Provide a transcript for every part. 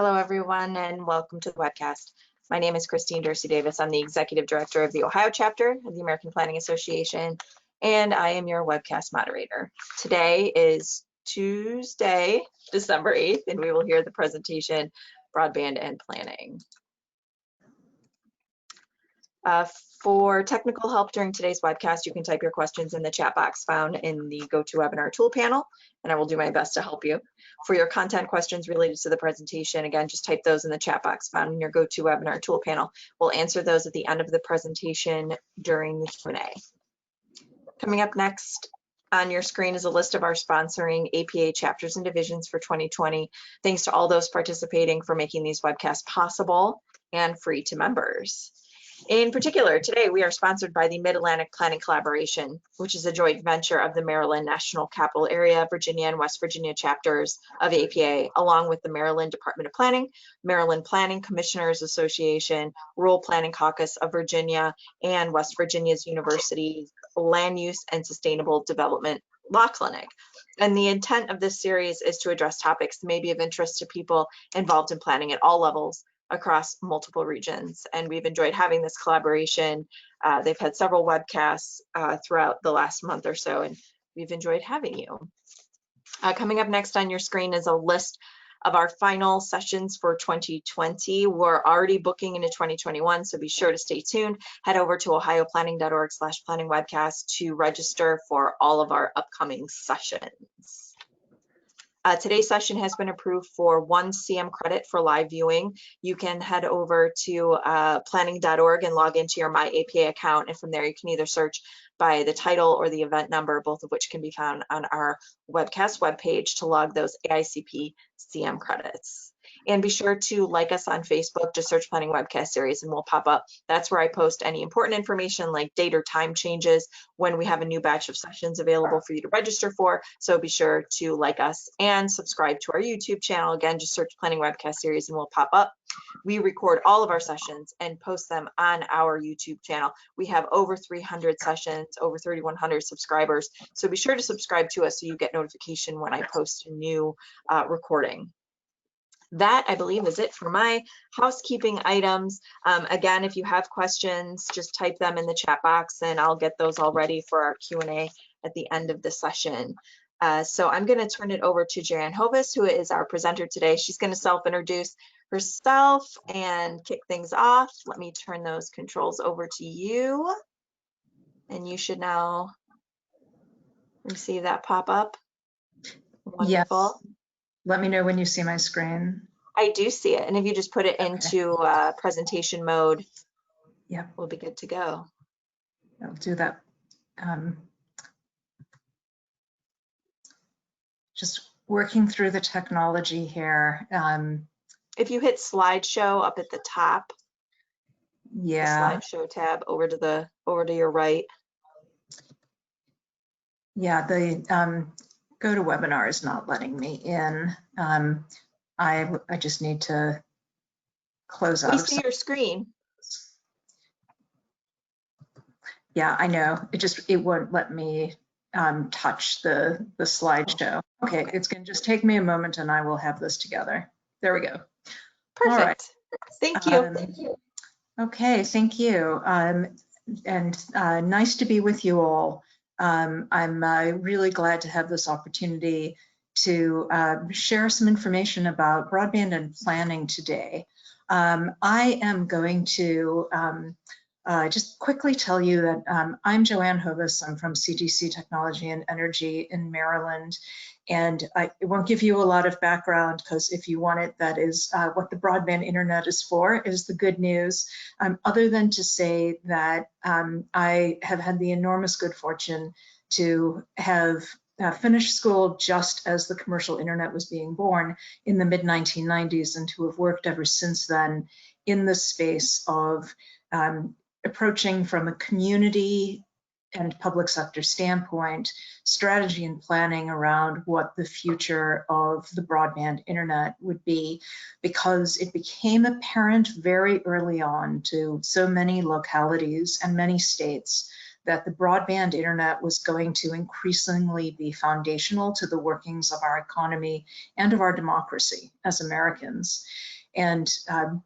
Hello, everyone, and welcome to the webcast. My name is Christine Dorsey Davis. I'm the Executive Director of the Ohio chapter of the American Planning Association, and I am your webcast moderator. Today is Tuesday, December 8th, and we will hear the presentation, Broadband and Planning. For technical help during today's webcast, you can type your questions in the chat box found in the GoToWebinar tool panel, and I will do my best to help you. For your content questions related to the presentation, again, just type those in the chat box found in your GoToWebinar tool panel. We'll answer those at the end of the presentation during the Q&A. Coming up next on your screen is a list of our sponsoring APA chapters and divisions for 2020. Thanks to all those participating for making these webcasts possible and free to members. In particular, today we are sponsored by the Mid-Atlantic Planning Collaboration, which is a joint venture of the Maryland National Capital Area, Virginia and West Virginia chapters of APA, along with the Maryland Department of Planning, Maryland Planning Commissioners Association, Rural Planning Caucus of Virginia, and West Virginia's University's Land Use and Sustainable Development Law Clinic. And the intent of this series is to address topics that may be of interest to people involved in planning at all levels across multiple regions, and we've enjoyed having this collaboration. They've had several webcasts throughout the last month or so, and we've enjoyed having you. Coming up next on your screen is a list of our final sessions for 2020. We're already booking into 2021, so be sure to stay tuned. Head over to ohioplanning.org/planning webcast to register for all of our upcoming sessions. Today's session has been approved for 1 CM credit for live viewing. You can head over to planning.org and log into your My APA account, and from there you can either search by the title or the event number, both of which can be found on our webcast webpage to log those AICP CM credits. And be sure to like us on Facebook, just search Planning Webcast Series and we'll pop up. That's where I post any important information like date or time changes when we have a new batch of sessions available for you to register for. So be sure to like us and subscribe to our YouTube channel. Again, just search Planning Webcast Series and we'll pop up. We record all of our sessions and post them on our YouTube channel. We have over 300 sessions, over 3,100 subscribers. So be sure to subscribe to us so you get notification when I post a new recording. That, I believe, is it for my housekeeping items. Again, if you have questions, just type them in the chat box and I'll get those all ready for our Q&A at the end of the session. So I'm going to turn it over to Jan Hovis, who is our presenter today. She's going to self-introduce herself and kick things off. Let me turn those controls over to you. And you should now receive that pop-up. Wonderful. Yes. Let me know when you see my screen. I do see it. And if you just put it into presentation mode, yeah, we'll be good to go. I'll do that. Just working through the technology here. If you hit slideshow up at the top, yeah, the slideshow tab over to your right. Yeah, the GoToWebinar is not letting me in. I just need to close out. We see your screen. Yeah, I know. It won't let me touch the slideshow. Okay, it's gonna just take me a moment and I will have this together. There we go. Perfect. All right. Thank you. Thank you. Okay, thank you. And nice to be with you all. I'm really glad to have this opportunity to share some information about broadband and planning today. I am going to just quickly tell you that I'm Joanne Hovis. I'm from CDC Technology and Energy in Maryland. And it won't give you a lot of background because if you want it, that is what the broadband internet is for, is the good news. Other than to say that I have had the enormous good fortune to have finished school just as the commercial internet was being born in the mid-1990s and to have worked ever since then in the space of approaching from a community and public sector standpoint, strategy and planning around what the future of the broadband internet would be, because it became apparent very early on to so many localities and many states that the broadband internet was going to increasingly be foundational to the workings of our economy and of our democracy as Americans. And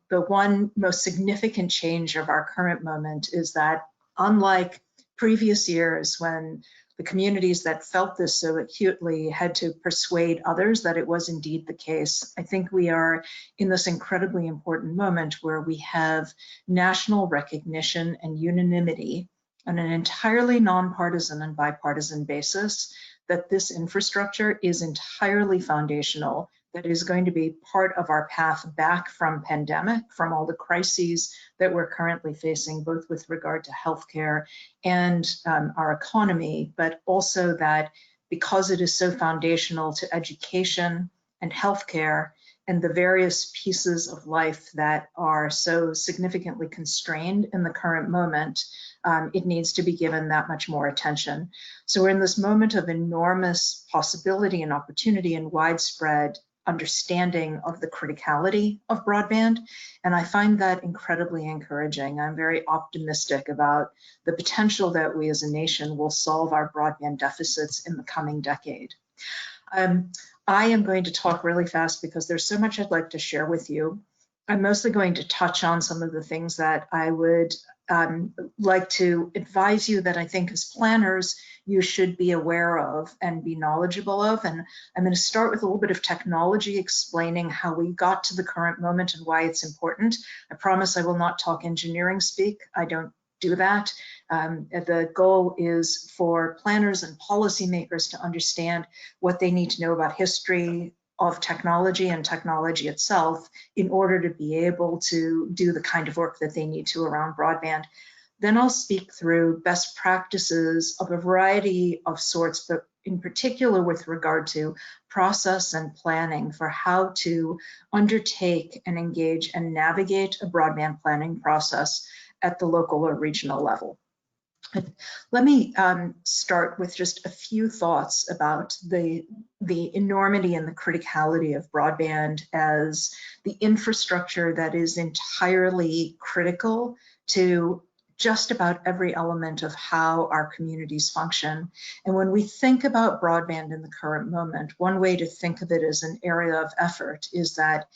the one most significant change of our current moment is that, unlike previous years when the communities that felt this so acutely had to persuade others that it was indeed the case, I think we are in this incredibly important moment where we have national recognition and unanimity on an entirely nonpartisan and bipartisan basis that this infrastructure is entirely foundational, that is going to be part of our path back from pandemic, from all the crises that we're currently facing, both with regard to healthcare and our economy, but also that because it is so foundational to education and healthcare and the various pieces of life that are so significantly constrained in the current moment, it needs to be given that much more attention. So we're in this moment of enormous possibility and opportunity and widespread understanding of the criticality of broadband, and I find that incredibly encouraging. I'm very optimistic about the potential that we as a nation will solve our broadband deficits in the coming decade. I am going to talk really fast because there's so much I'd like to share with you. I'm mostly going to touch on some of the things that I would like to advise you that I think as planners you should be aware of and be knowledgeable of. And I'm going to start with a little bit of technology, explaining how we got to the current moment and why it's important. I promise I will not talk engineering speak. I don't do that. The goal is for planners and policymakers to understand what they need to know about history of technology and technology itself in order to be able to do the kind of work that they need to around broadband. Then I'll speak through best practices of a variety of sorts, but in particular with regard to process and planning for how to undertake and engage and navigate a broadband planning process at the local or regional level. Let me start with just a few thoughts about the enormity and the criticality of broadband as the infrastructure that is entirely critical to just about every element of how our communities function. And when we think about broadband in the current moment, one way to think of it as an area of effort is that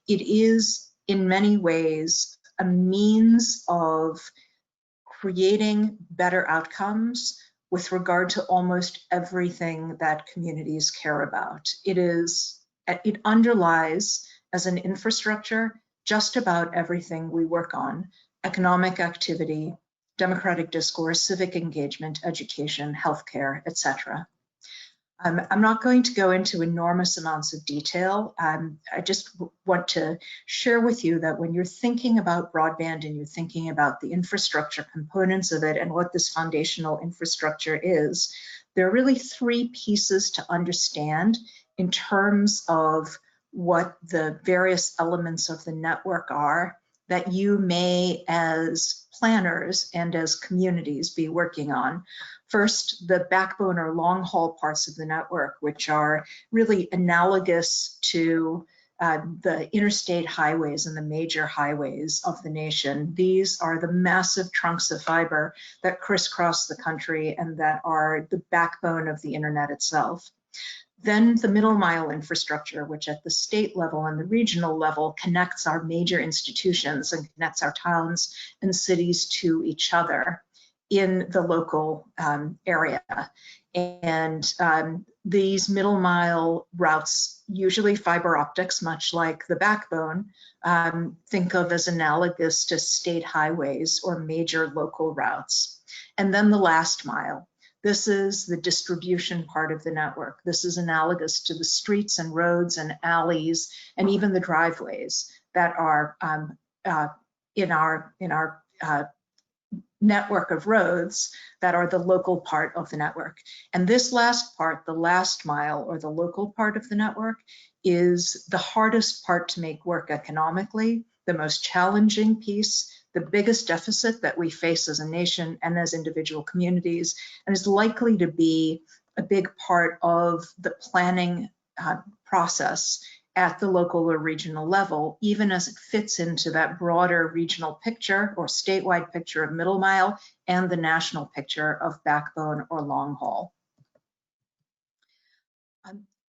it is in many ways a means of creating better outcomes with regard to almost everything that communities care about. It underlies as an infrastructure just about everything we work on: economic activity, democratic discourse, civic engagement, education, healthcare, etc. I'm not going to go into enormous amounts of detail. I just want to share with you that when you're thinking about broadband and you're thinking about the infrastructure components of it and what this foundational infrastructure is, there are really three pieces to understand in terms of what the various elements of the network are that you may, as planners and as communities, be working on. First, the backbone or long haul parts of the network, which are really analogous to the interstate highways and the major highways of the nation. These are the massive trunks of fiber that crisscross the country and that are the backbone of the internet itself. Then the middle mile infrastructure, which at the state level and the regional level connects our major institutions and connects our towns and cities to each other in the local area. And these middle mile routes, usually fiber optics, much like the backbone, think of as analogous to state highways or major local routes. And then the last mile. This is the distribution part of the network. This is analogous to the streets and roads and alleys and even the driveways that are in our network of roads that are the local part of the network. And this last part, the last mile or the local part of the network, is the hardest part to make work economically, the most challenging piece, the biggest deficit that we face as a nation and as individual communities, and is likely to be a big part of the planning process at the local or regional level, even as it fits into that broader regional picture or statewide picture of middle mile and the national picture of backbone or long haul.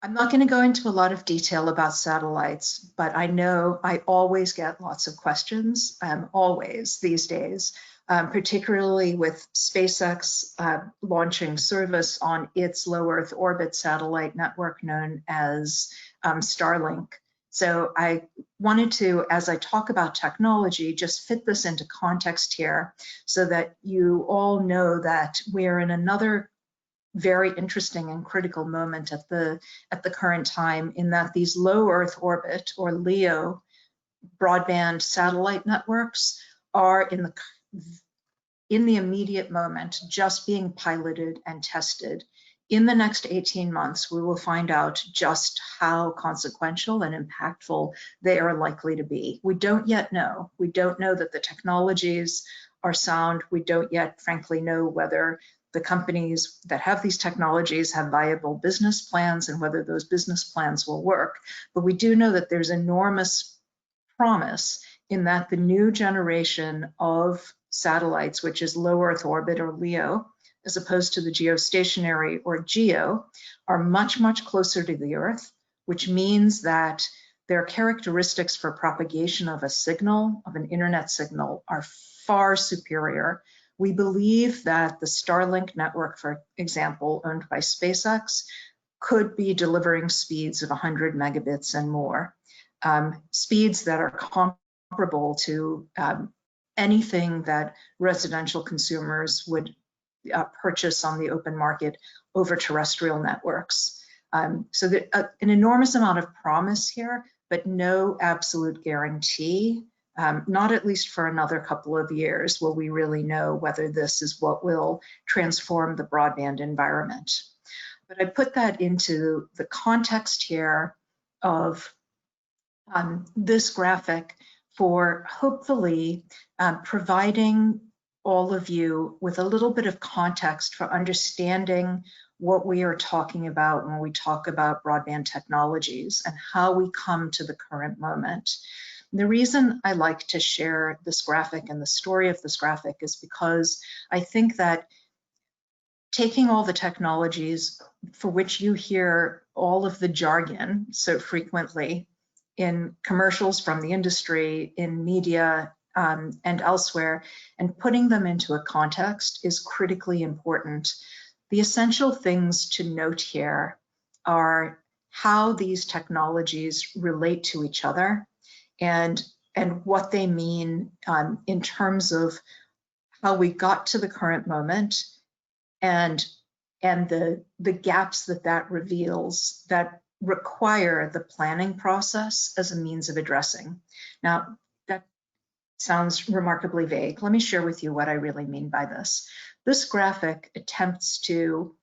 I'm not going to go into a lot of detail about satellites, but I know I always get lots of questions, always these days, particularly with SpaceX launching service on its low Earth orbit satellite network known as Starlink. So I wanted to, as I talk about technology, just fit this into context here so that you all know that we're in another very interesting and critical moment at the current time, in that these low Earth orbit or LEO broadband satellite networks are in the immediate moment just being piloted and tested. In the next 18 months, we will find out just how consequential and impactful they are likely to be. We don't yet know. We don't know that the technologies are sound. We don't yet, frankly, know whether the companies that have these technologies have viable business plans and whether those business plans will work. But we do know that there's enormous promise in that the new generation of satellites, which is low Earth orbit or LEO, as opposed to the geostationary or GEO, are much, much closer to the Earth, which means that their characteristics for propagation of a signal, of an internet signal, are far superior. We believe that the Starlink network, for example, owned by SpaceX, could be delivering speeds of 100 megabits and more, speeds that are comparable to anything that residential consumers would purchase on the open market over terrestrial networks. So an enormous amount of promise here, but no absolute guarantee. Not at least for another couple of years will we really know whether this is what will transform the broadband environment. But I put that into the context here of this graphic for hopefully providing all of you with a little bit of context for understanding what we are talking about when we talk about broadband technologies and how we come to the current moment. The reason I like to share this graphic and the story of this graphic is because I think that taking all the technologies for which you hear all of the jargon so frequently in commercials from the industry, in media, and elsewhere, and putting them into a context is critically important. The essential things to note here are how these technologies relate to each other, and what they mean in terms of how we got to the current moment, and the gaps that reveals that require the planning process as a means of addressing. Now, that sounds remarkably vague. Let me share with you what I really mean by this. This graphic attempts to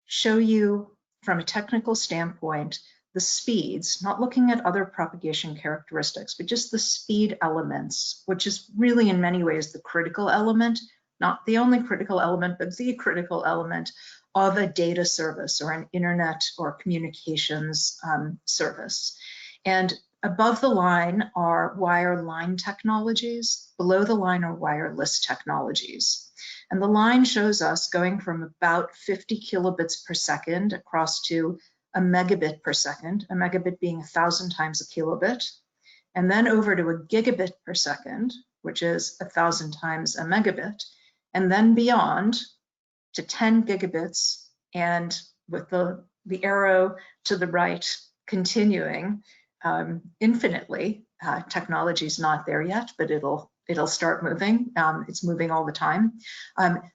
show you from a technical standpoint the speeds, not looking at other propagation characteristics, but just the speed elements, which is really in many ways the critical element, not the only critical element, but the critical element of a data service or an internet or communications service. And above the line are wireline technologies, below the line are wireless technologies. And the line shows us going from about 50 kilobits per second across to a megabit per second, a megabit being 1,000 times a kilobit, and then over to a gigabit per second, which is 1,000 times a megabit, and then beyond to 10 gigabits, and with the arrow to the right continuing infinitely. Technology is not there yet, but it'll start moving. It's moving all the time.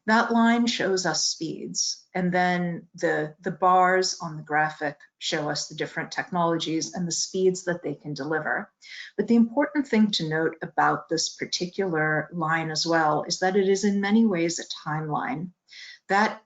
That line shows us speeds, and then the bars on the graphic show us the different technologies and the speeds that they can deliver. But the important thing to note about this particular line as well is that it is in many ways a timeline. That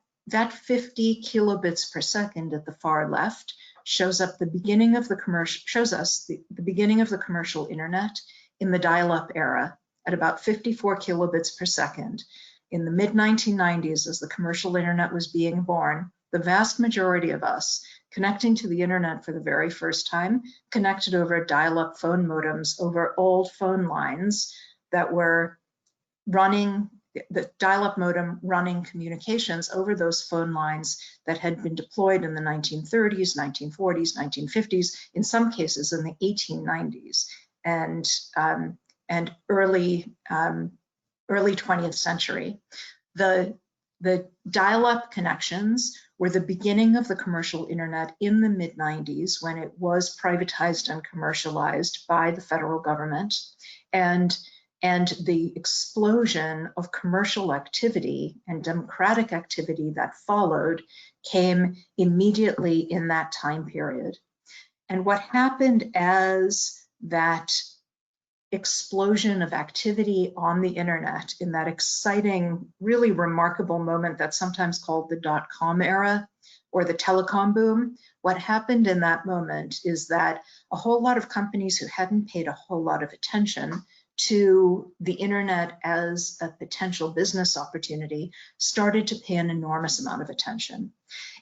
50 kilobits per second at the far left shows up the beginning of the commercial, shows us the beginning of the commercial internet in the dial-up era at about 54 kilobits per second. In the mid-1990s, as the commercial internet was being born, the vast majority of us connecting to the internet for the very first time, connected over dial-up phone modems over old phone lines that were running, the dial-up modem running communications over those phone lines that had been deployed in the 1930s, 1940s, 1950s, in some cases in the 1890s, and early 20th century. The dial-up connections were the beginning of the commercial internet in the mid-90s, when it was privatized and commercialized by the federal government. And the explosion of commercial activity and democratic activity that followed came immediately in that time period. And what happened as that explosion of activity on the internet, in that exciting, really remarkable moment that's sometimes called the dot-com era or the telecom boom, what happened in that moment is that a whole lot of companies who hadn't paid a whole lot of attention to the internet as a potential business opportunity started to pay an enormous amount of attention.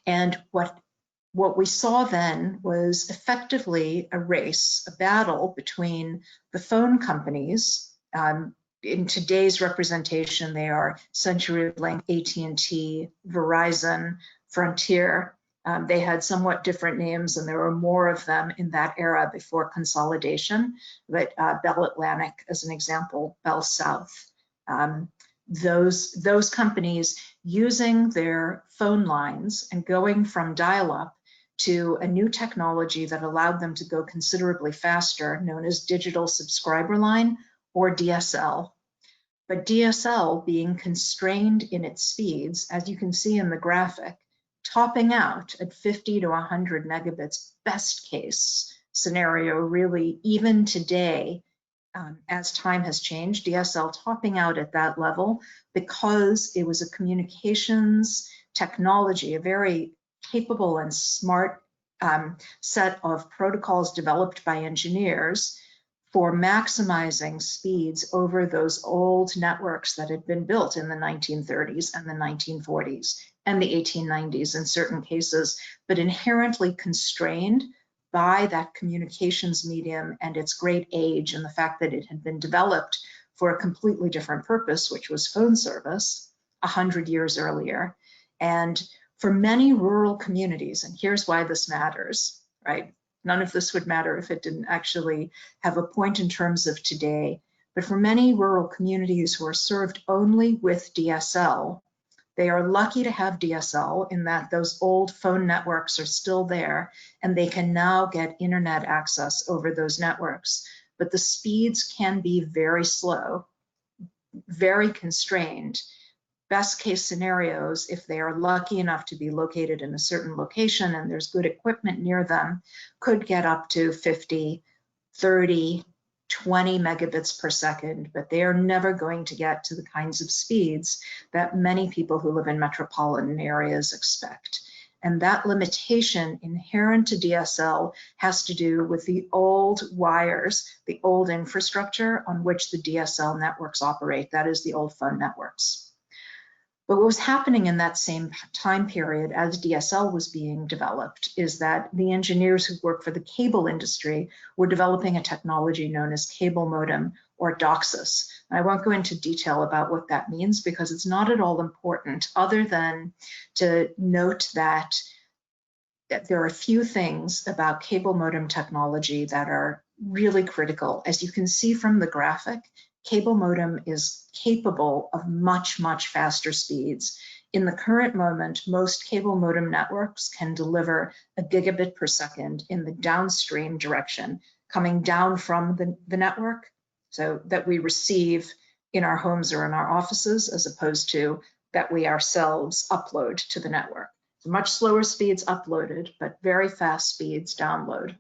And what we saw then was effectively a race, a battle between the phone companies. In today's representation, they are CenturyLink, AT&T, Verizon, Frontier. They had somewhat different names, and there were more of them in that era before consolidation, but Bell Atlantic, as an example, Bell South. Those companies using their phone lines and going from dial-up to a new technology that allowed them to go considerably faster, known as digital subscriber line, or DSL. But DSL being constrained in its speeds, as you can see in the graphic, topping out at 50 to 100 megabits, best case scenario, really, even today, as time has changed, DSL topping out at that level because it was a communications technology, a very capable and smart set of protocols developed by engineers for maximizing speeds over those old networks that had been built in the 1930s and the 1940s and the 1890s in certain cases, but inherently constrained by that communications medium and its great age and the fact that it had been developed for a completely different purpose, which was phone service 100 years earlier. And for many rural communities, and here's why this matters, right? None of this would matter if it didn't actually have a point in terms of today, but for many rural communities who are served only with DSL, they are lucky to have DSL in that those old phone networks are still there and they can now get internet access over those networks. But the speeds can be very slow, very constrained. Best case scenarios, if they are lucky enough to be located in a certain location and there's good equipment near them, could get up to 50, 30, 20 megabits per second, but they are never going to get to the kinds of speeds that many people who live in metropolitan areas expect. And that limitation inherent to DSL has to do with the old wires, the old infrastructure on which the DSL networks operate, that is the old phone networks. But what was happening in that same time period as DSL was being developed is that the engineers who work for the cable industry were developing a technology known as cable modem or DOCSIS. I won't go into detail about what that means because it's not at all important, other than to note that there are a few things about cable modem technology that are really critical. As you can see from the graphic, cable modem is capable of much, much faster speeds. In the current moment, most cable modem networks can deliver a gigabit per second in the downstream direction, coming down from the network, so that we receive in our homes or in our offices, as opposed to that we ourselves upload to the network. So much slower speeds uploaded, but very fast speeds download.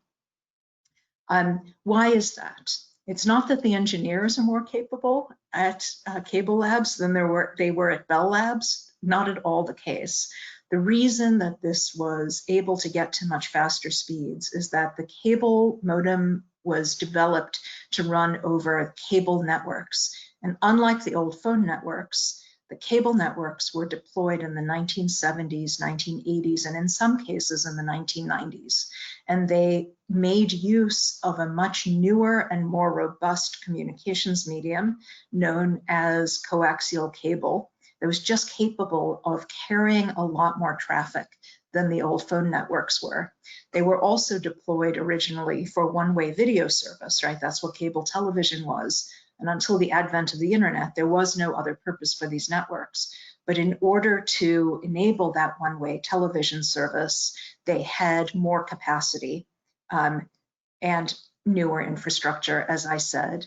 Why is that? It's not that the engineers are more capable at Cable Labs than they were at Bell Labs, not at all the case. The reason that this was able to get to much faster speeds is that the cable modem was developed to run over cable networks. And unlike the old phone networks, The cable networks were deployed in the 1970s, 1980s, and in some cases in the 1990s. And they made use of a much newer and more robust communications medium known as coaxial cable that was just capable of carrying a lot more traffic than the old phone networks were. They were also deployed originally for one-way video service, right? That's what cable television was. And until the advent of the internet, there was no other purpose for these networks. But in order to enable that one-way television service, they had more capacity and newer infrastructure, as I said.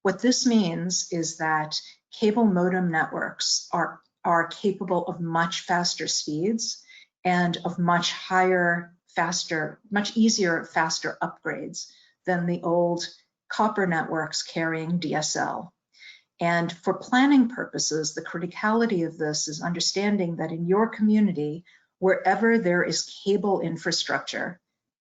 What this means is that cable modem networks are capable of much faster speeds and of much higher, faster, much easier, faster upgrades than the old copper networks carrying DSL. And for planning purposes, the criticality of this is understanding that in your community, wherever there is cable infrastructure,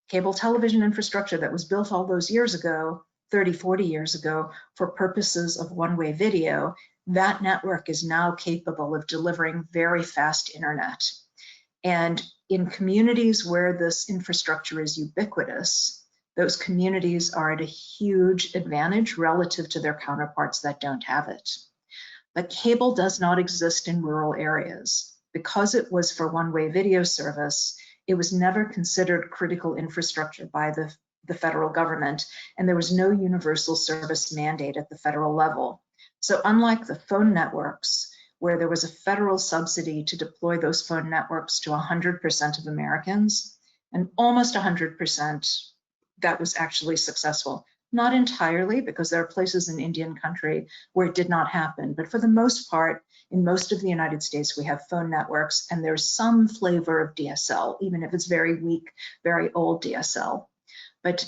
cable television infrastructure that was built all those years ago, 30, 40 years ago, for purposes of one-way video, that network is now capable of delivering very fast internet. And in communities where this infrastructure is ubiquitous, those communities are at a huge advantage relative to their counterparts that don't have it. But cable does not exist in rural areas. Because it was for one-way video service, it was never considered critical infrastructure by the federal government, and there was no universal service mandate at the federal level. So unlike the phone networks, where there was a federal subsidy to deploy those phone networks to 100% of Americans, and almost 100% that was actually successful. Not entirely, because there are places in Indian country where it did not happen, but for the most part, in most of the United States, we have phone networks, and there's some flavor of DSL, even if it's very weak, very old DSL. But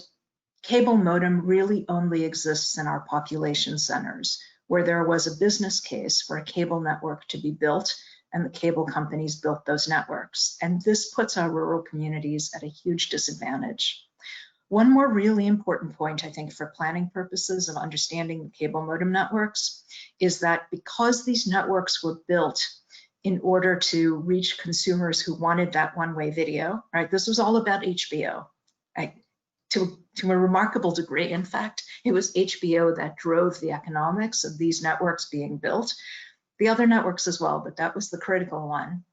cable modem really only exists in our population centers, where there was a business case for a cable network to be built, and the cable companies built those networks. And this puts our rural communities at a huge disadvantage. One more really important point, I think, for planning purposes of understanding the cable modem networks is that because these networks were built in order to reach consumers who wanted that one-way video, right? This was all about HBO, right? To a remarkable degree, in fact, it was HBO that drove the economics of these networks being built. The other networks as well, but that was the critical one.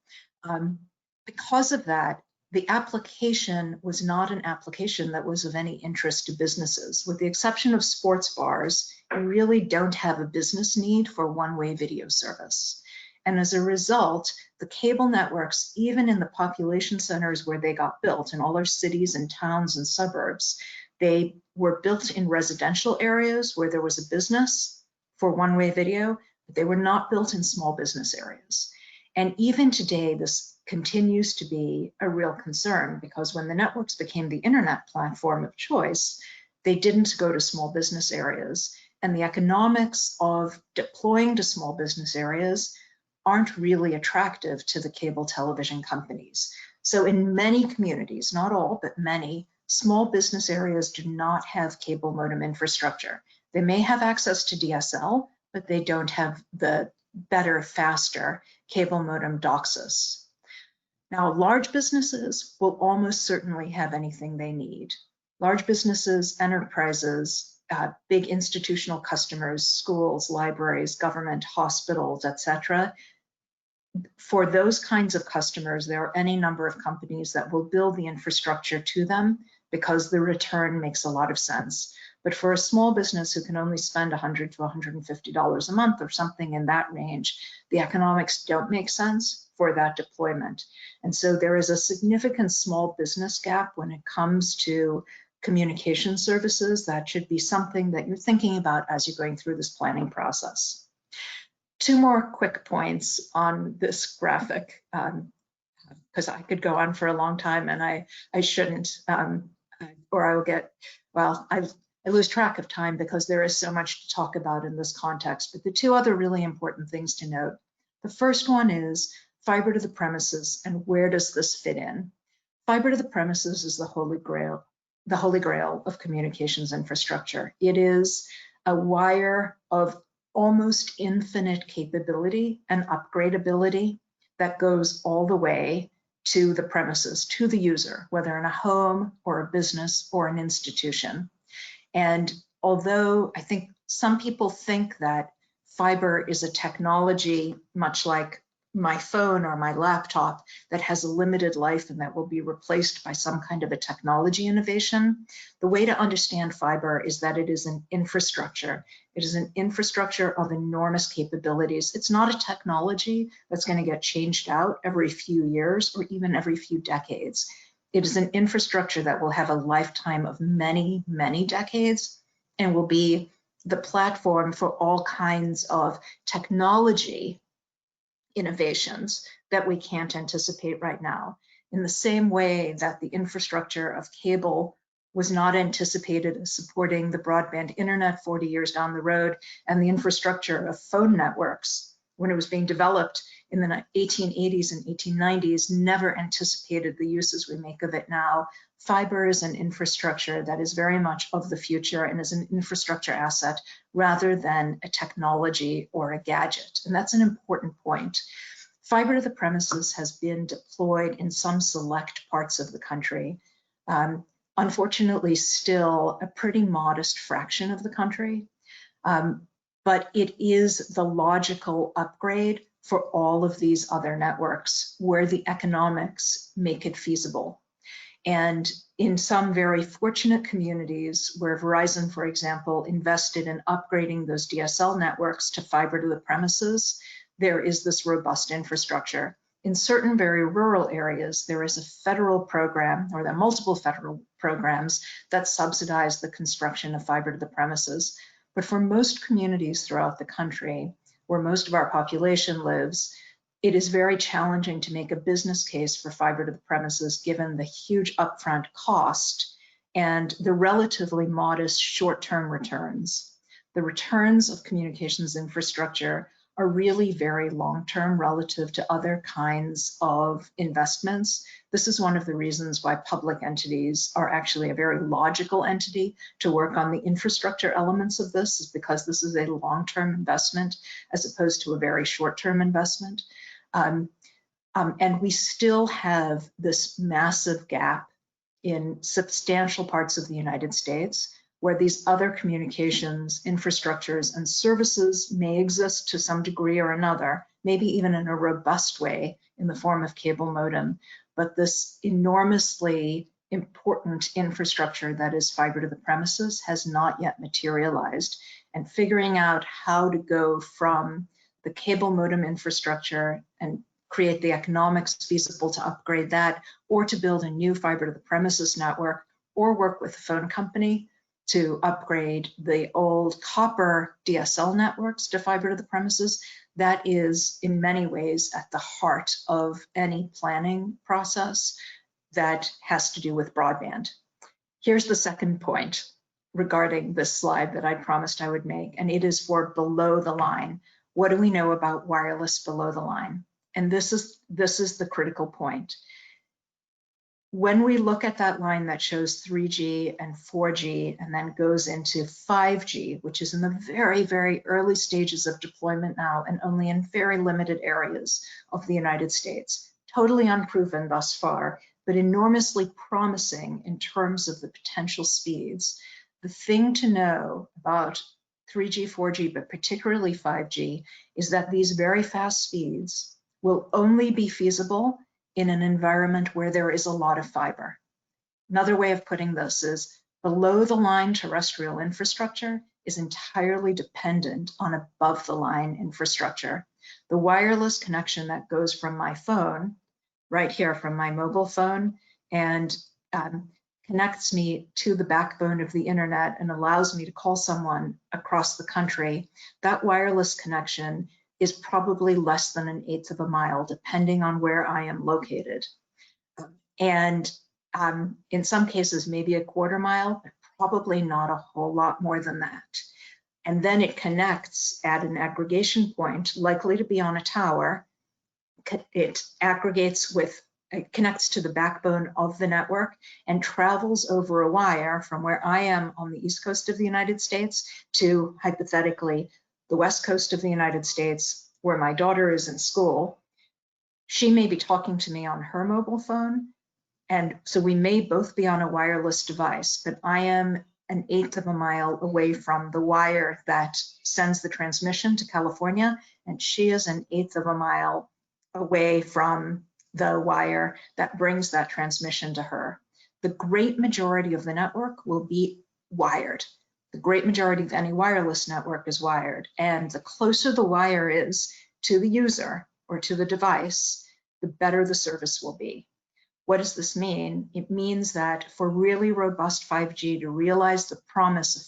Because of that, the application was not an application that was of any interest to businesses. With the exception of sports bars, you really don't have a business need for one-way video service. And as a result, the cable networks, even in the population centers where they got built, in all our cities and towns and suburbs, they were built in residential areas where there was a business for one-way video, but they were not built in small business areas. And even today, this continues to be a real concern, because when the networks became the internet platform of choice, they didn't go to small business areas. And the economics of deploying to small business areas aren't really attractive to the cable television companies. So in many communities, not all, but many, small business areas do not have cable modem infrastructure. They may have access to DSL, but they don't have the better, faster cable modem DOCSIS. Now, large businesses will almost certainly have anything they need. Large businesses, enterprises, big institutional customers, schools, libraries, government, hospitals, etc. For those kinds of customers, there are any number of companies that will build the infrastructure to them because the return makes a lot of sense. But for a small business who can only spend $100 to $150 a month or something in that range, the economics don't make sense for that deployment. And so there is a significant small business gap when it comes to communication services. That should be something that you're thinking about as you're going through this planning process. Two more quick points on this graphic, because I could go on for a long time and I shouldn't, or I will get, well, I lose track of time because there is so much to talk about in this context. But the two other really important things to note. The first one is fiber to the premises, and where does this fit in? Fiber to the premises is the holy grail of communications infrastructure. It is a wire of almost infinite capability and upgradability that goes all the way to the premises, to the user, whether in a home or a business or an institution. And although I think some people think that fiber is a technology, much like my phone or my laptop, that has a limited life and that will be replaced by some kind of a technology innovation, the way to understand fiber is that it is an infrastructure. It is an infrastructure of enormous capabilities. It's not a technology that's going to get changed out every few years or even every few decades. It is an infrastructure that will have a lifetime of many, many decades and will be the platform for all kinds of technology innovations that we can't anticipate right now. In the same way that the infrastructure of cable was not anticipated as supporting the broadband internet 40 years down the road, and the infrastructure of phone networks, when it was being developed in the 1880s and 1890s, never anticipated the uses we make of it now. Fiber is an infrastructure that is very much of the future and is an infrastructure asset rather than a technology or a gadget. And that's an important point. Fiber to the premises has been deployed in some select parts of the country. Unfortunately, still a pretty modest fraction of the country. But it is the logical upgrade for all of these other networks where the economics make it feasible. And in some very fortunate communities where Verizon, for example, invested in upgrading those DSL networks to fiber to the premises, there is this robust infrastructure. In certain very rural areas, there is a federal program, or there are multiple federal programs that subsidize the construction of fiber to the premises. But for most communities throughout the country, where most of our population lives, it is very challenging to make a business case for fiber to the premises given the huge upfront cost and the relatively modest short-term returns. The returns of communications infrastructure are really very long-term relative to other kinds of investments. This is one of the reasons why public entities are actually a very logical entity to work on the infrastructure elements of this, is because this is a long-term investment as opposed to a very short-term investment. And we still have this massive gap in substantial parts of the United States where these other communications, infrastructures, and services may exist to some degree or another, maybe even in a robust way in the form of cable modem. But this enormously important infrastructure that is fiber to the premises has not yet materialized. And figuring out how to go from the cable modem infrastructure and create the economics feasible to upgrade that, or to build a new fiber to the premises network, or work with a phone company to upgrade the old copper DSL networks to fiber to the premises, that is in many ways at the heart of any planning process that has to do with broadband. Here's the second point regarding this slide that I promised I would make, and it is for below the line. What do we know about wireless below the line? And this is the critical point. When we look at that line that shows 3G and 4G and then goes into 5G, which is in the very, very early stages of deployment now and only in very limited areas of the United States, totally unproven thus far, but enormously promising in terms of the potential speeds. The thing to know about 3G, 4G, but particularly 5G, is that these very fast speeds will only be feasible in an environment where there is a lot of fiber. Another way of putting this is below the line terrestrial infrastructure is entirely dependent on above the line infrastructure. The wireless connection that goes from my phone, right here from my mobile phone, and connects me to the backbone of the internet and allows me to call someone across the country, that wireless connection is probably less than 1/8 of a mile, depending on where I am located. And in some cases, maybe 1/4 mile, but probably not a whole lot more than that. And then it connects at an aggregation point, likely to be on a tower. It aggregates with, it connects to the backbone of the network and travels over a wire from where I am on the East Coast of the United States to, hypothetically, the West Coast of the United States, where my daughter is in school. She may be talking to me on her mobile phone, and so we may both be on a wireless device, but I am an eighth of a mile away from the wire that sends the transmission to California, and she is an eighth of a mile away from the wire that brings that transmission to her. The great majority of the network will be wired. The great majority of any wireless network is wired, and the closer the wire is to the user or to the device, the better the service will be. What does this mean? It means that for really robust 5G to realize the promise of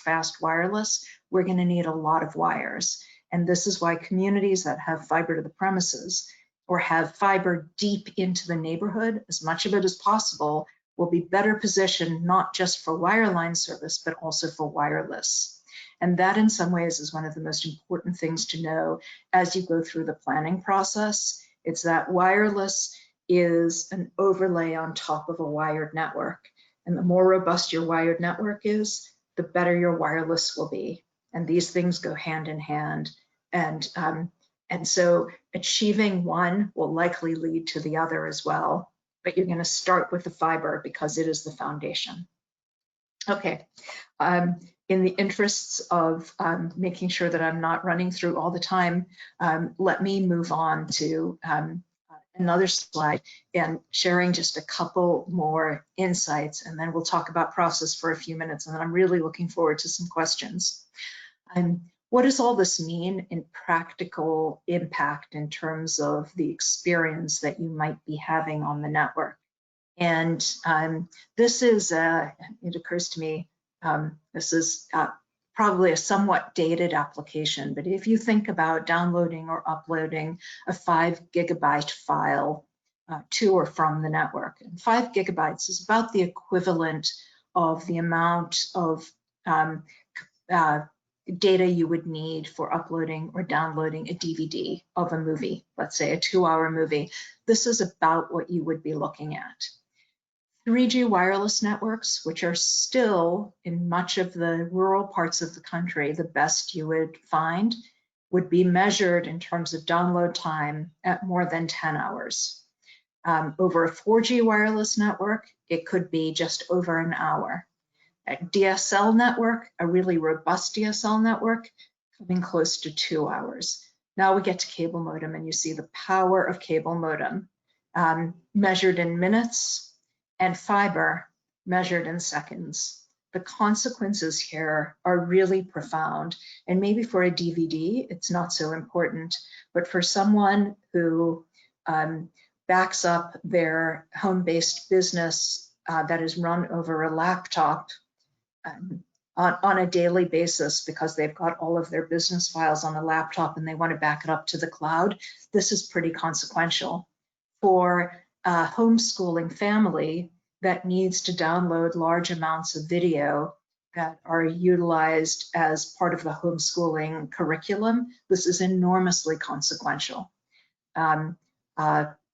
fast wireless, we're going to need a lot of wires. And this is why communities that have fiber to the premises or have fiber deep into the neighborhood, as much of it as possible, will be better positioned not just for wireline service, but also for wireless. And that in some ways is one of the most important things to know as you go through the planning process. It's that wireless is an overlay on top of a wired network. And the more robust your wired network is, the better your wireless will be. And these things go hand in hand. And so achieving one will likely lead to the other as well. But you're going to start with the fiber because it is the foundation. Okay. In the interests of making sure that I'm not running through all the time, let me move on to another slide and sharing just a couple more insights, and then we'll talk about process for a few minutes, and then I'm really looking forward to some questions. What does all this mean in practical impact in terms of the experience that you might be having on the network? And this is, it occurs to me, this is probably a somewhat dated application, but if you think about downloading or uploading a 5 gigabyte file to or from the network, and 5 gigabytes is about the equivalent of the amount of data you would need for uploading or downloading a DVD of a movie, let's say a 2-hour movie. This is about what you would be looking at. 3G wireless networks, which are still in much of the rural parts of the country, the best you would find, would be measured in terms of download time at more than 10 hours. Over a 4G wireless network, it could be just over an hour. A DSL network, a really robust DSL network, coming close to 2 hours. Now we get to cable modem, and you see the power of cable modem measured in minutes, and fiber measured in seconds. The consequences here are really profound. And maybe for a DVD, it's not so important, but for someone who backs up their home-based business that is run over a laptop on a daily basis because they've got all of their business files on a laptop and they want to back it up to the cloud, this is pretty consequential. For a homeschooling family that needs to download large amounts of video that are utilized as part of the homeschooling curriculum, this is enormously consequential. And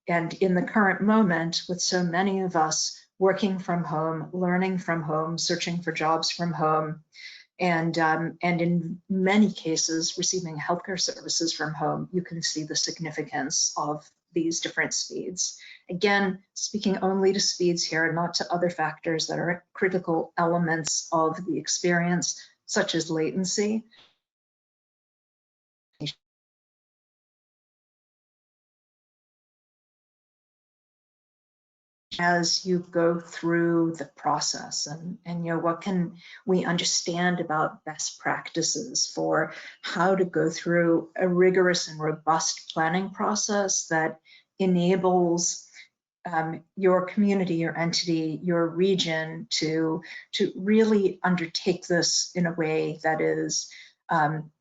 in the current moment, with so many of us working from home, learning from home, searching for jobs from home, and in many cases receiving healthcare services from home, you can see the significance of these different speeds. Again, speaking only to speeds here, not to other factors that are critical elements of the experience, such as latency. As you go through the process, and you know, what can we understand about best practices for how to go through a rigorous and robust planning process that enables your community, your entity, your region to really undertake this in a way that is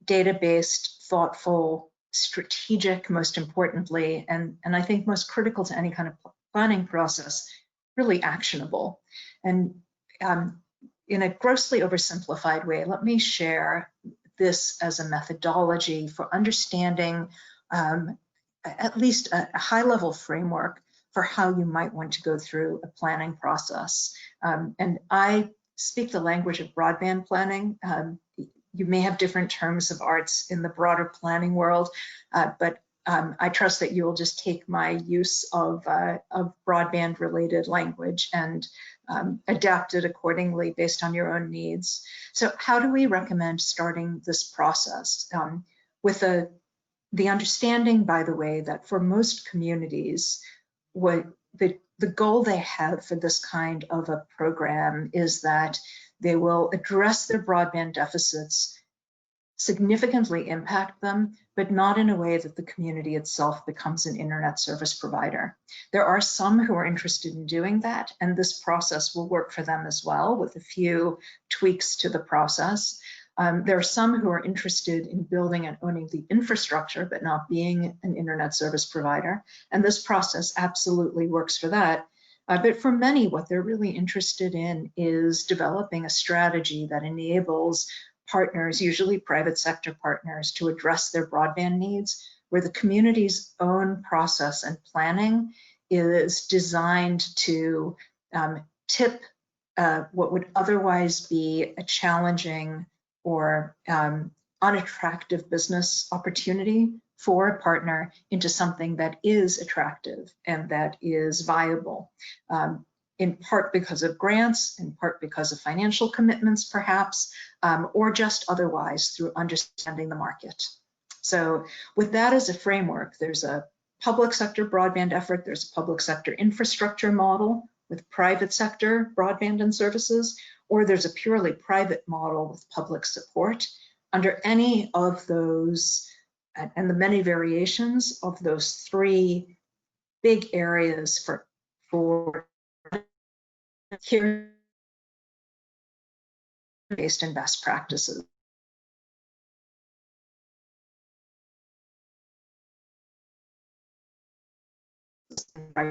data-based, thoughtful, strategic, most importantly, and I think most critical to any kind of planning process, really actionable. And in a grossly oversimplified way, let me share this as a methodology for understanding at least a high-level framework for how you might want to go through a planning process. And I speak the language of broadband planning. you may have different terms of arts in the broader planning world, but I trust that you'll just take my use of broadband related language and adapt it accordingly based on your own needs. So how do we recommend starting this process? With the understanding, by the way, that for most communities, what the goal they have for this kind of a program is that they will address their broadband deficits, significantly impact them, but not in a way that the community itself becomes an internet service provider. There are some who are interested in doing that, and this process will work for them as well with a few tweaks to the process. There are some who are interested in building and owning the infrastructure, but not being an internet service provider. And this process absolutely works for that. But for many, what they're really interested in is developing a strategy that enables partners, usually private sector partners, to address their broadband needs, where the community's own process and planning is designed to tip what would otherwise be a challenging or unattractive business opportunity for a partner into something that is attractive and that is viable, in part because of grants, in part because of financial commitments perhaps, or just otherwise through understanding the market. So with that as a framework, there's a public sector broadband effort, there's a public sector infrastructure model with private sector broadband and services, or there's a purely private model with public support. Under any of those, and the many variations of those three big areas for here based in best practices. And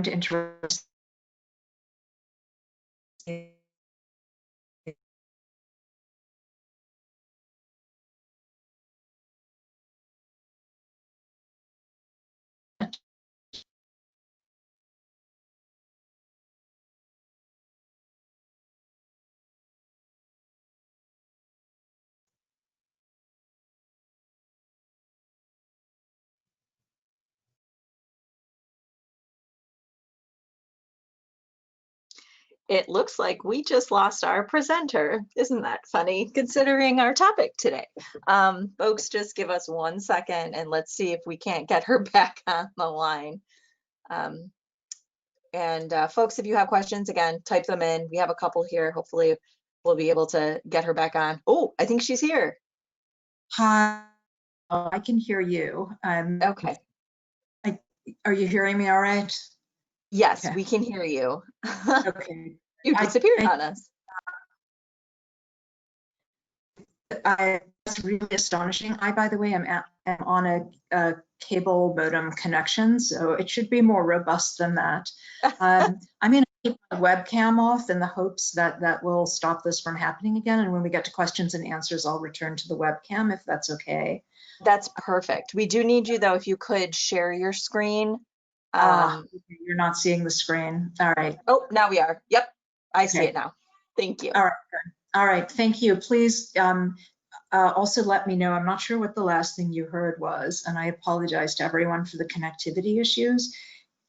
to interrupt. It looks like we just lost our presenter. Isn't that funny, considering our topic today? Folks, just give us 1 second and let's see if we can't get her back on the line. Folks, if you have questions, again, type them in. We have a couple here. Hopefully we'll be able to get her back on. Oh, I think she's here. Hi, I can hear you. Okay. Are you hearing me all right? Yes, okay. We can hear you. Okay. You disappeared on us. It's really astonishing. By the way, am on a cable modem connection, so it should be more robust than that. I'm going to keep the webcam off in the hopes that that will stop this from happening again. And when we get to questions and answers, I'll return to the webcam if that's okay. That's perfect. We do need you, though, if you could share your screen. You're not seeing the screen. All right. Oh, now we are. Yep, I see it now. Thank you. All right. All right. Thank you. Please also let me know. I'm not sure what the last thing you heard was, and I apologize to everyone for the connectivity issues.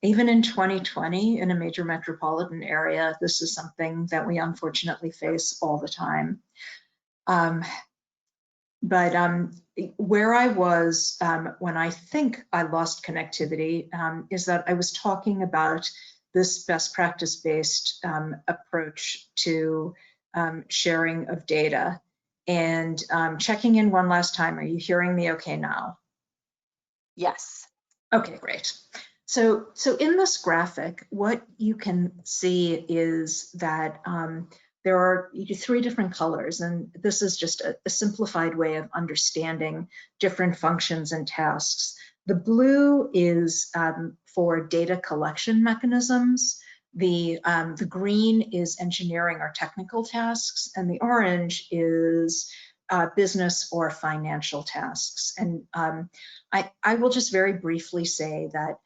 Even in 2020, in a major metropolitan area, this is something that we unfortunately face all the time. Where I was when I think I lost connectivity is that I was talking about this best practice-based approach to sharing of data. And checking in one last time, are you hearing me okay now? Yes. Okay, great. So in this graphic, what you can see is that there are 3 different colors, and this is just a simplified way of understanding different functions and tasks. The blue is for data collection mechanisms. The green is engineering or technical tasks, and the orange is business or financial tasks. And I will just very briefly say that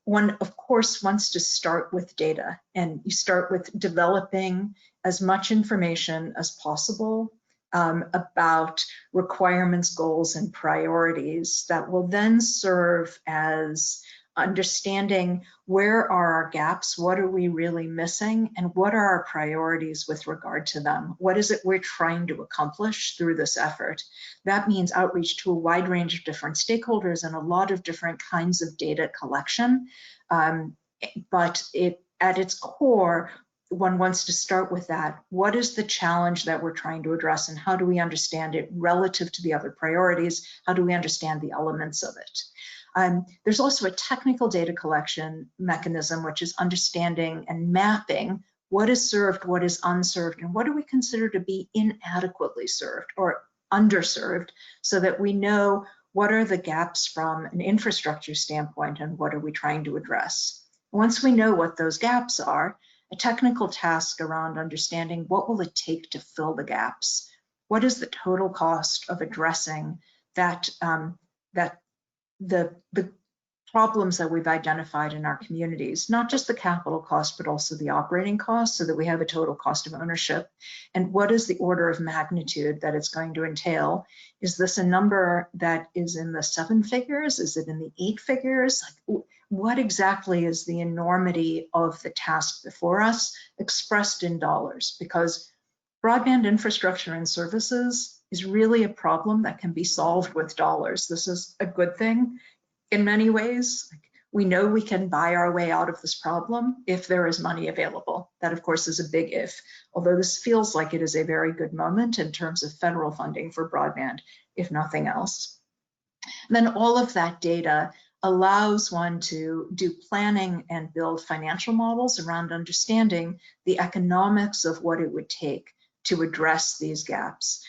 one, of course, wants to start with data, and you start with developing as much information as possible about requirements, goals, and priorities that will then serve as understanding where are our gaps, what are we really missing, and what are our priorities with regard to them? What is it we're trying to accomplish through this effort? That means outreach to a wide range of different stakeholders and a lot of different kinds of data collection. But at its core, one wants to start with that. What is the challenge that we're trying to address, and how do we understand it relative to the other priorities? How do we understand the elements of it? There's also a technical data collection mechanism, which is understanding and mapping what is served, what is unserved, and what do we consider to be inadequately served or underserved, so that we know what are the gaps from an infrastructure standpoint and what are we trying to address. Once we know what those gaps are, a technical task around understanding what will it take to fill the gaps. What is the total cost of addressing that, the problems that we've identified in our communities, not just the capital cost, but also the operating cost, so that we have a total cost of ownership. And what is the order of magnitude that it's going to entail? Is this a number that is in the 7 figures? Is it in the 8 figures? Like, what exactly is the enormity of the task before us expressed in dollars? Because broadband infrastructure and services is really a problem that can be solved with dollars. This is a good thing in many ways. We know we can buy our way out of this problem if there is money available. That, of course, is a big if, although this feels like it is a very good moment in terms of federal funding for broadband, if nothing else. And then all of that data allows one to do planning and build financial models around understanding the economics of what it would take to address these gaps.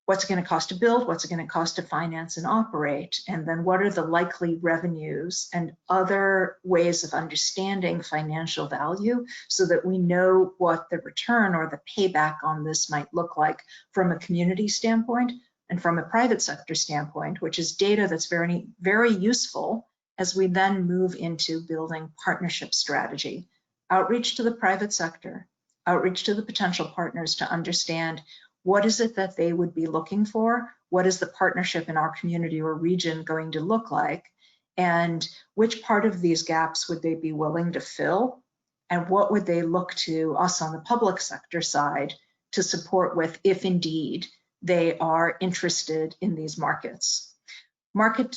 What's it going to cost to build? What's it going to cost to finance and operate? And then what are the likely revenues and other ways of understanding financial value, so that we know what the return or the payback on this might look like from a community standpoint and from a private sector standpoint, which is data that's very, very useful as we then move into building partnership strategy, outreach to the private sector, outreach to the potential partners to understand what is it that they would be looking for? What is the partnership in our community or region going to look like? And which part of these gaps would they be willing to fill? And what would they look to us on the public sector side to support with, if indeed they are interested in these markets? Market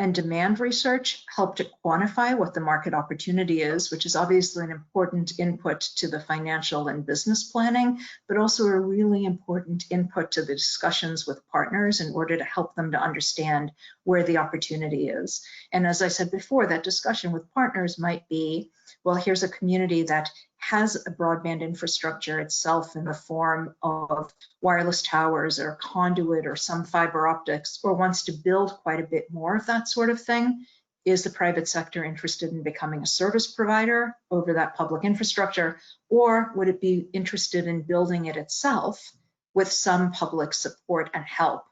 and demand research help to quantify what the market opportunity is, which is obviously an important input to the financial and business planning, but also a really important input to the discussions with partners in order to help them to understand where the opportunity is. And as I said before, that discussion with partners might be, well, here's a community that has a broadband infrastructure itself in the form of wireless towers or conduit or some fiber optics, or wants to build quite a bit more of that sort of thing. Is the private sector interested in becoming a service provider over that public infrastructure, or would it be interested in building it itself with some public support and help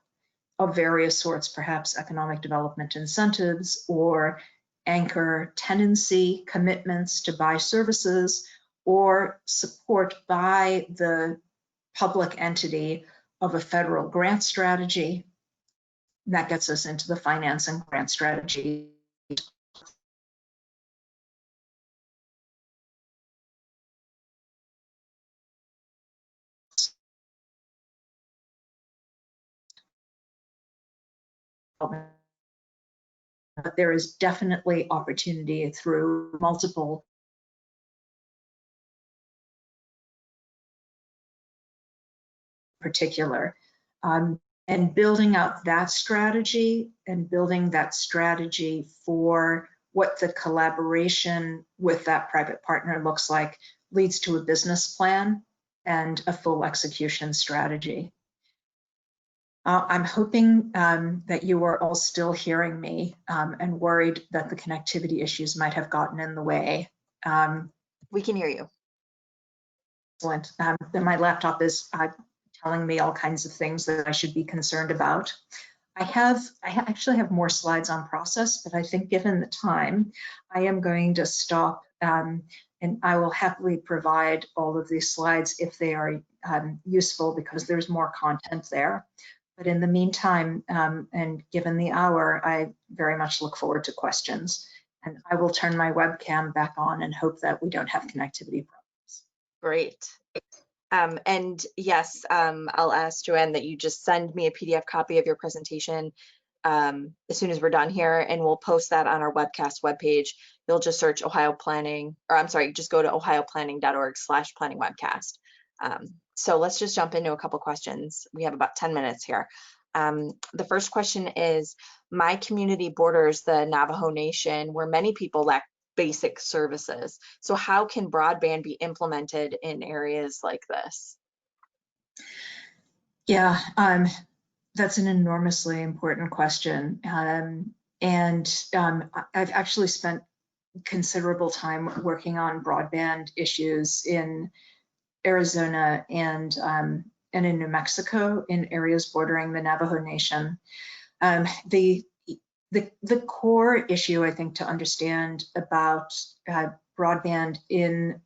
of various sorts, perhaps economic development incentives or anchor tenancy commitments to buy services, or support by the public entity of a federal grant strategy? That gets us into the finance and grant strategy. But there is definitely opportunity through multiple particular. And building out that strategy and building that strategy for what the collaboration with that private partner looks like leads to a business plan and a full execution strategy. I'm hoping that you are all still hearing me and worried that the connectivity issues might have gotten in the way. We can hear you. Excellent. Then my laptop is telling me all kinds of things that I should be concerned about. I actually have more slides on process, but I think given the time, I am going to stop, and I will happily provide all of these slides if they are useful, because there's more content there. But in the meantime, and given the hour, I very much look forward to questions. And I will turn my webcam back on and hope that we don't have connectivity problems. Great. And yes, I'll ask Joanne that you just send me a PDF copy of your presentation as soon as we're done here, and we'll post that on our webcast webpage. You'll just search Ohio Planning, or I'm sorry, just go to ohioplanning.org/planningwebcast. So let's just jump into a couple questions. We have about 10 minutes here. The first question is, my community borders the Navajo Nation, where many people lack basic services. So how can broadband be implemented in areas like this? Yeah, that's an enormously important question. I've actually spent considerable time working on broadband issues in Arizona and in New Mexico, in areas bordering the Navajo Nation. The core issue, I think, to understand about broadband in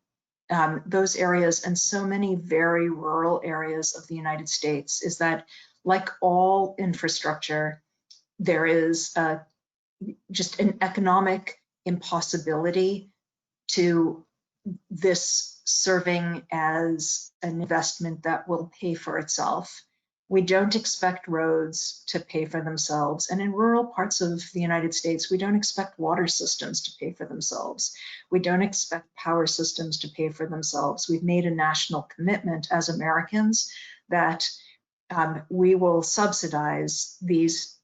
those areas and so many very rural areas of the United States is that, like all infrastructure, there is just an economic impossibility to this serving as an investment that will pay for itself. We don't expect roads to pay for themselves. And in rural parts of the United States, we don't expect water systems to pay for themselves. We don't expect power systems to pay for themselves. We've made a national commitment as Americans that we will subsidize these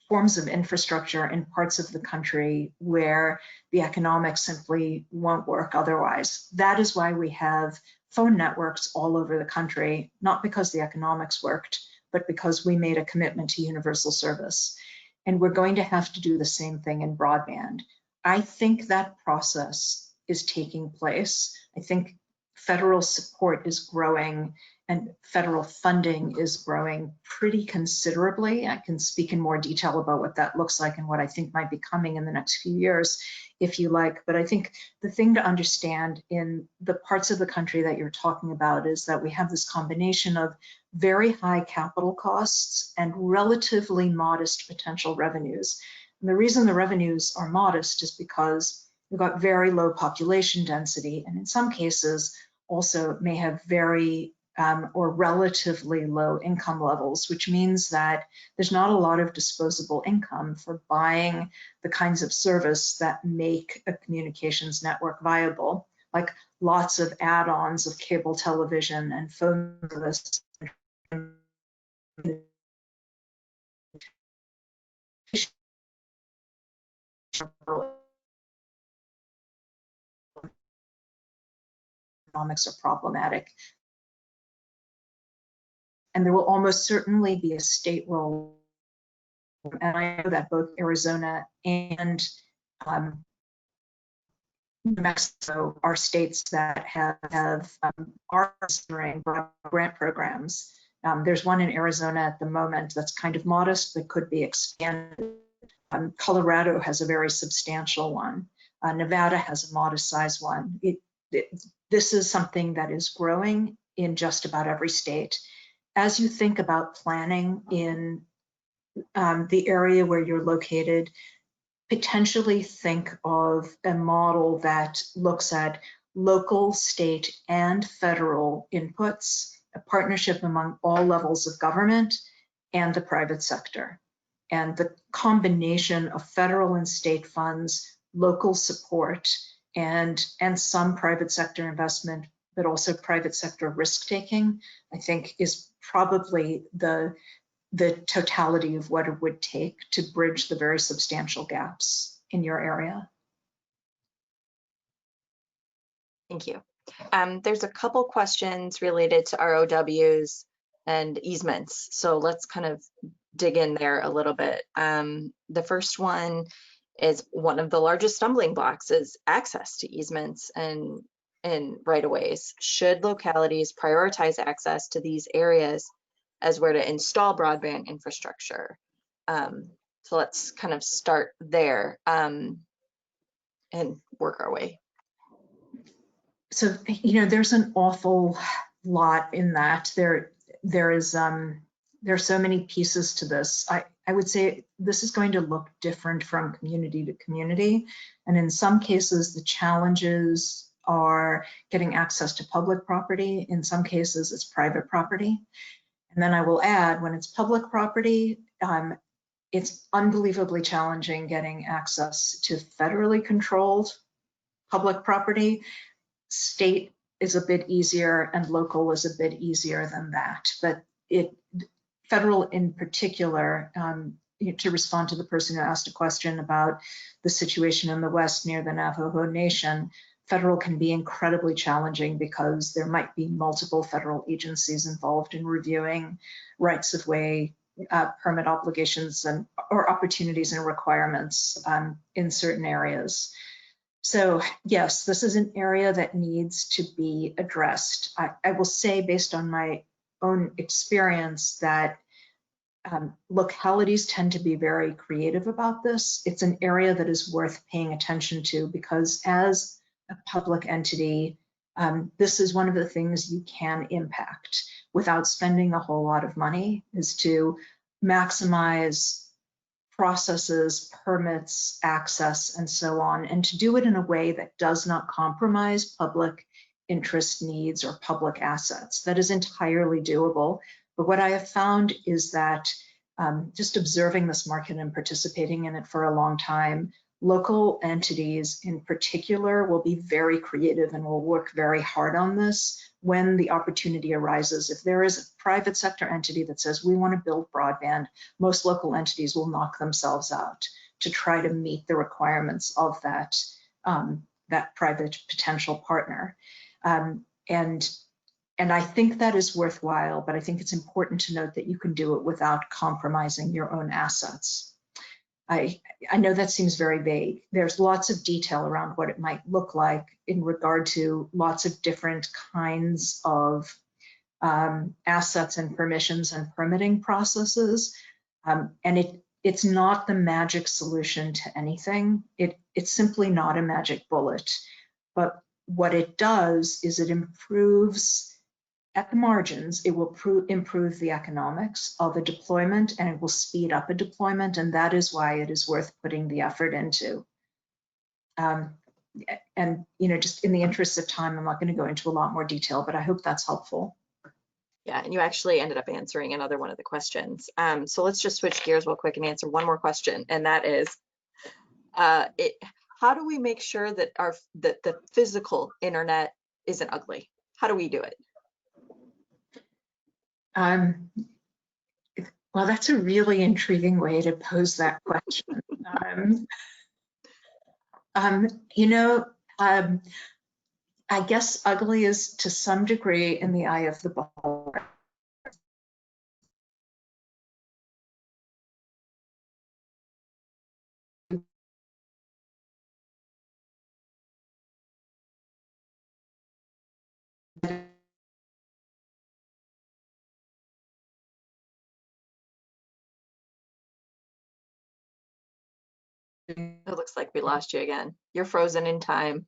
forms of infrastructure in parts of the country where the economics simply won't work otherwise. That is why we have phone networks all over the country, not because the economics worked, but because we made a commitment to universal service. And we're going to have to do the same thing in broadband. I think that process is taking place. I think federal support is growing and federal funding is growing pretty considerably. I can speak in more detail about what that looks like and what I think might be coming in the next few years, if you like. But I think the thing to understand in the parts of the country that you're talking about is that we have this combination of very high capital costs and relatively modest potential revenues. And the reason the revenues are modest is because we've got very low population density, and in some cases also may have very or relatively low income levels, which means that there's not a lot of disposable income for buying the kinds of service that make a communications network viable, like lots of add-ons of cable television and phone service. Economics are problematic. And there will almost certainly be a state role. And I know that both Arizona and New Mexico are states that are considering grant programs. There's one in Arizona at the moment that's kind of modest that could be expanded. Colorado has a very substantial one. Nevada has a modest size one. This is something that is growing in just about every state. As you think about planning in the area where you're located, potentially think of a model that looks at local, state, and federal inputs, a partnership among all levels of government and the private sector. And the combination of federal and state funds, local support, and some private sector investment, but also private sector risk-taking, I think is probably the totality of what it would take to bridge the very substantial gaps in your area. Thank you. There's a couple questions related to ROWs and easements. So let's kind of dig in there a little bit. The first one is, one of the largest stumbling blocks is access to easements and in right-of-ways, should localities prioritize access to these areas as where to install broadband infrastructure? So let's kind of start there and work our way. So, there's an awful lot in that. There's so many pieces to this. I would say this is going to look different from community to community. And in some cases, the challenges are getting access to public property. In some cases, it's private property. And then I will add, when it's public property, it's unbelievably challenging getting access to federally controlled public property. State is a bit easier and local is a bit easier than that. But federal in particular, to respond to the person who asked a question about the situation in the West near the Navajo Nation, federal can be incredibly challenging because there might be multiple federal agencies involved in reviewing rights of way, permit obligations, or opportunities and requirements in certain areas. So yes, this is an area that needs to be addressed. I will say, based on my own experience, that localities tend to be very creative about this. It's an area that is worth paying attention to because as a public entity, this is one of the things you can impact without spending a whole lot of money, is to maximize processes, permits, access, and so on, and to do it in a way that does not compromise public interest needs or public assets. That is entirely doable. But what I have found is that just observing this market and participating in it for a long time, local entities in particular will be very creative and will work very hard on this when the opportunity arises. If there is a private sector entity that says we want to build broadband, most local entities will knock themselves out to try to meet the requirements of that, that private potential partner. And I think that is worthwhile, but I think it's important to note that you can do it without compromising your own assets. I know that seems very vague. There's lots of detail around what it might look like in regard to lots of different kinds of assets and permissions and permitting processes. And it's not the magic solution to anything. It's simply not a magic bullet. But what it does is it improves, at the margins, it will improve the economics of a deployment, and it will speed up a deployment, and that is why it is worth putting the effort into. And just in the interest of time, I'm not going to go into a lot more detail, but I hope that's helpful. Yeah, and you actually ended up answering another one of the questions. So let's just switch gears real quick and answer one more question, and that is, how do we make sure that the physical internet isn't ugly? How do we do it? Well, that's a really intriguing way to pose that question. I guess ugly is to some degree in the eye of the beholder. It looks like we lost you again. You're frozen in time.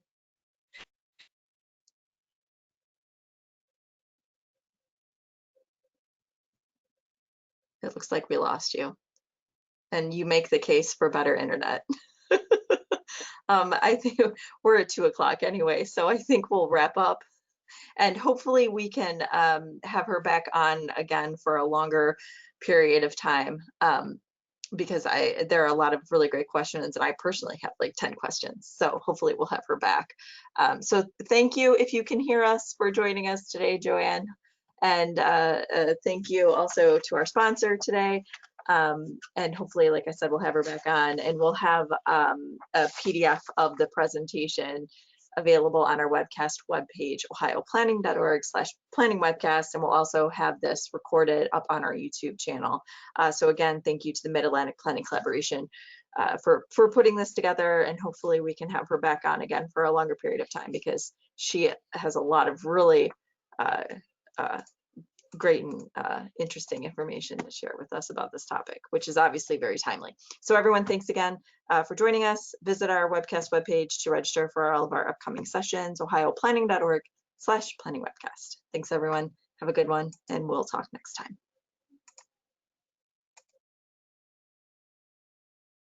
It looks like we lost you. And you make the case for better internet. I think we're at 2 o'clock anyway, so I think we'll wrap up. And hopefully we can have her back on again for a longer period of time. Because there are a lot of really great questions, and I personally have like 10 questions. So hopefully we'll have her back. So thank you if you can hear us for joining us today, Joanne. And thank you also to our sponsor today. And hopefully, like I said, we'll have her back on, and we'll have a PDF of the presentation available on our webcast webpage, ohioplanning.org/planningwebcast, and we'll also have this recorded up on our YouTube channel. So again, thank you to the Mid-Atlantic Planning Collaboration for putting this together, and hopefully we can have her back on again for a longer period of time, because she has a lot of really great and interesting information to share with us about this topic, which is obviously very timely. So everyone, thanks again for joining us. Visit our webcast webpage to register for all of our upcoming sessions, ohioplanning.org/planningwebcast. Thanks everyone. Have a good one, and we'll talk next time.